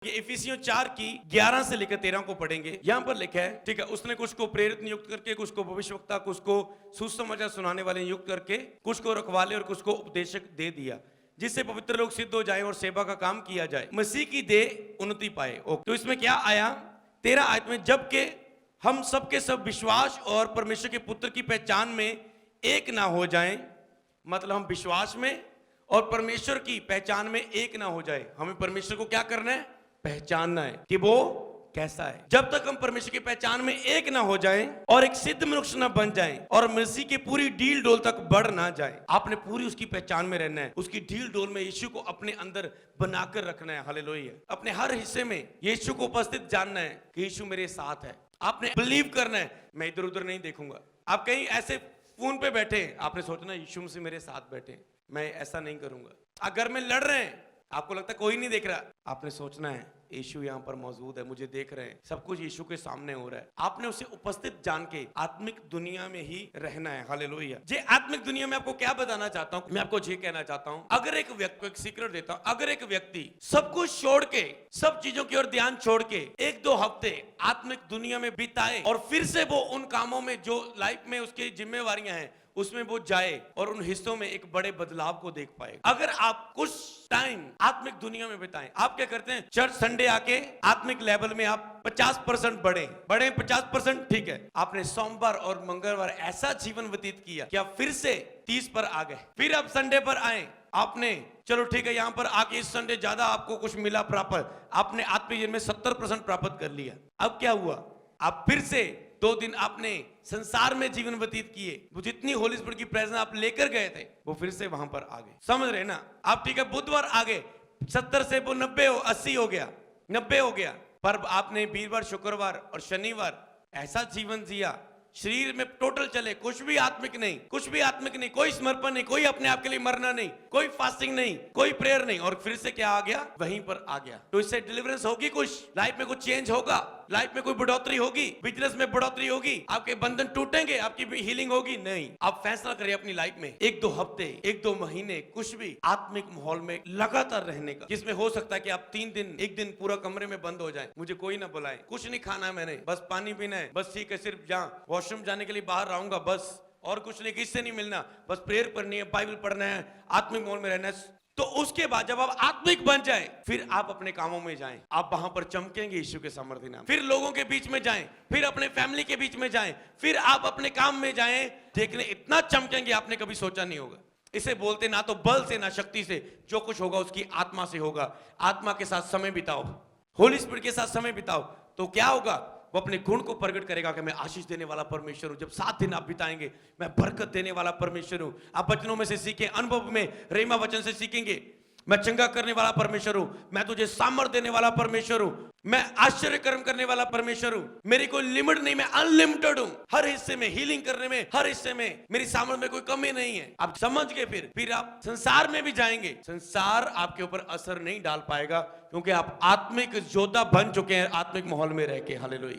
ये इफिसियों 4 की 11 से लेकर 13 को पढ़ेंगे। यहाँ पर लिखा है, ठीक है, उसने कुछ को प्रेरित नियुक्त करके, कुछ को भविष्यवक्ता, कुछ को सुसमाचार सुनाने वाले नियुक्त करके, कुछ को रखवाले और कुछ को उपदेशक दे दिया, जिससे पवित्र लोग सिद्ध हो जाए और सेवा का काम किया जाए, मसीह की देह उन्नति पाए। तो इसमें क्या आया 13 आयत में, जबकि हम सबके सब विश्वास और परमेश्वर के पुत्र की पहचान में एक ना हो जाएं, मतलब हम विश्वास में और परमेश्वर की पहचान में एक ना हो जाए। हमें परमेश्वर को क्या करना है? पहचानना है कि वो कैसा है। जब तक हम परमेश्वर की पहचान में एक ना हो जाएं और एक सिद्ध मनुष्य ना बन जाएं और मसीह की पूरी ढील डोल तक बढ़ ना जाए, आपने पूरी उसकी पहचान में रहना है, उसकी ढील डोल में यीशु को अपने अंदर बनाकर रखना है। हालेलुया। अपने हर हिस्से में यीशु को उपस्थित जानना है कि यीशु मेरे साथ है। आपने बिलीव करना है, मैं इधर उधर नहीं देखूंगा। आप कहीं ऐसे फोन पे बैठे, आपने सोचना यीशु मसीह मेरे साथ बैठे, मैं ऐसा नहीं करूंगा। आप घर में लड़ रहे हैं, आपको लगता है कोई नहीं देख रहा, आपने सोचना है यीशु यहाँ पर मौजूद है, मुझे देख रहे हैं, सब कुछ यीशु के सामने हो रहा है। आपने उसे उपस्थित जान के आत्मिक दुनिया में ही रहना है। हालेलुया। जे आत्मिक दुनिया में आपको क्या बताना चाहता हूँ, मैं आपको ये कहना चाहता हूँ, अगर एक व्यक्ति को एक सीक्रेट देता हूँ, अगर एक व्यक्ति सब कुछ छोड़ के, सब चीजों की ओर ध्यान छोड़ के 1-2 हफ्ते आत्मिक दुनिया में बिताए और फिर से वो उन कामों में जो लाइफ में उसकी जिम्मेवारियां हैं उसमें वो जाए और उन हिस्सों में एक बड़े बदलाव को देख पाए। अगर आप कुछ टाइम आत्मिक दुनिया में बिताएं, आप क्या करते हैं? चर्च संडे आके आत्मिक लेवल में आप 50% बढ़े 50%, ठीक है। आपने सोमवार और मंगलवार ऐसा जीवन व्यतीत किया कि आप फिर से 30 पर आ गए। फिर आप संडे पर आए, आपने चलो ठीक है यहाँ पर आके इस संडे ज्यादा आपको कुछ मिला प्राप्त, आपने आत्मिक जीवन में 70% प्राप्त कर लिया। अब क्या हुआ? आप फिर से 2 दिन आपने संसार में जीवन व्यतीत किए, वो जितनी होली स्पिरिट की प्रेजेंस आप लेकर गए थे वो फिर से वहां पर आ गए। समझ रहे ना आप? ठीक है, बुधवार आ गए, 70 से वो 80 हो गया, 90 हो गया, पर आपने वीरवार, शुक्रवार और शनिवार ऐसा जीवन जिया, शरीर में टोटल चले, कुछ भी आत्मिक नहीं, कुछ भी आत्मिक नहीं, कोई समर्पण नहीं, कोई अपने आप के लिए मरना नहीं, कोई फास्टिंग नहीं, कोई प्रेयर नहीं, और फिर से क्या आ गया? वहीं पर आ गया। तो इससे डिलीवरेंस होगी, कुछ लाइफ में कुछ चेंज होगा, लाइफ में कोई बढ़ोतरी होगी, बिजनेस में बढ़ोतरी होगी, आपके बंधन टूटेंगे, आपकी भी हीलिंग होगी? नहीं। आप फैसला करिए अपनी लाइफ में 1-2 हफ्ते, 1-2 महीने, कुछ भी आत्मिक माहौल में लगातार रहने का, जिसमें हो सकता है कि आप 3 दिन, 1 दिन पूरा कमरे में बंद हो जाए, मुझे कोई ना बुलाए, कुछ नहीं खाना है मैंने, बस पानी पीना है, बस ठीक है, सिर्फ जहाँ वॉशरूम जाने के लिए बाहर रहूंगा, बस और कुछ नहीं, किससे नहीं मिलना, बस प्रेयर करनी है, बाइबल पढ़ना है, आत्मिक माहौल में रहना है। तो उसके बाद जब आप आत्मिक बन जाए, फिर आप अपने कामों में जाएं, आप वहां पर चमकेंगे यीशु के सामर्थ्य नाम। फिर लोगों के बीच में जाएं, फिर अपने फैमिली के बीच में जाएं, फिर आप अपने काम में जाएं, देखने इतना चमकेंगे आपने कभी सोचा नहीं होगा। इसे बोलते ना तो बल से ना शक्ति से, जो कुछ होगा उसकी आत्मा से होगा। आत्मा के साथ समय बिताओ, होली स्पिरिट के साथ समय बिताओ, तो क्या होगा? वो अपने गुण को प्रकट करेगा कि मैं आशीष देने वाला परमेश्वर हूं। जब 7 दिन आप बिताएंगे, मैं बरकत देने वाला परमेश्वर हूं। आप वचनों में से सीखें, अनुभव में रेमा वचन से सीखेंगे, मैं चंगा करने वाला परमेश्वर हूं, मैं तुझे सामर्थ देने वाला परमेश्वर हूं, मैं आश्चर्य कर्म करने वाला परमेश्वर हूं, मेरी कोई लिमिट नहीं, मैं अनलिमिटेड हूं। हर हिस्से में हीलिंग करने में, हर हिस्से में मेरी सामर्थ में कोई कमी नहीं है। आप समझ गए? फिर आप संसार में भी जाएंगे, संसार आपके ऊपर असर नहीं डाल पाएगा, क्योंकि आप आत्मिक योद्धा बन चुके हैं आत्मिक माहौल में रह के। हालेलुया।